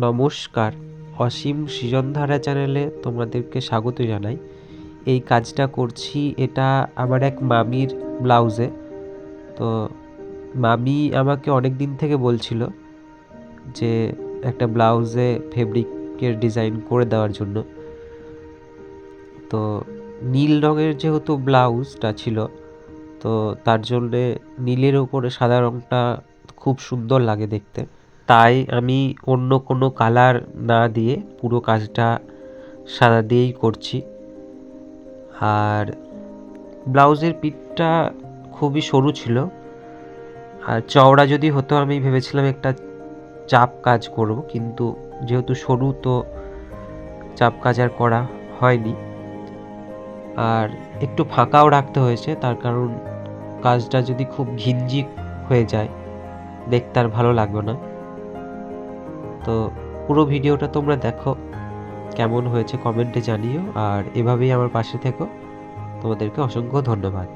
নমস্কার, অসীম সৃজনধারা চ্যানেলে তোমাদেরকে স্বাগত জানাই। এই কাজটা করছি, এটা আমার এক মামির ব্লাউজে। তো মামি আমাকে অনেক দিন থেকে বলছিল যে একটা ব্লাউজে ফেব্রিকের ডিজাইন করে দেওয়ার জন্য। তো নীল রঙের যেহেতু ব্লাউজটা ছিল, তো তার জন্যে নীলের ওপরে সাদা রঙটা খুব সুন্দর লাগে দেখতে। তাই আমি অন্য কোনো কালার না দিয়ে পুরো কাজটা সাদা দিয়েই করছি। আর ব্লাউজের পিঠটা খুবই সরু ছিল, আর চওড়া যদি হতো আমি ভেবেছিলাম একটা চাপ কাজ করব, কিন্তু যেহেতু সরু তো চাপ কাজ আর করা হয়নি। আর একটু ফাঁকাও রাখতে হয়েছে, তার কারণ কাজটা যদি খুব ঘিঞ্জি হয়ে যায় দেখতে আর ভালো লাগবে না। তো পুরো ভিডিওটা তোমরা দেখো, কেমন হয়েছে কমেন্টে জানিও, আর এভাবেই আমার পাশে থেকো। তোমাদেরকে অসংখ্য ধন্যবাদ।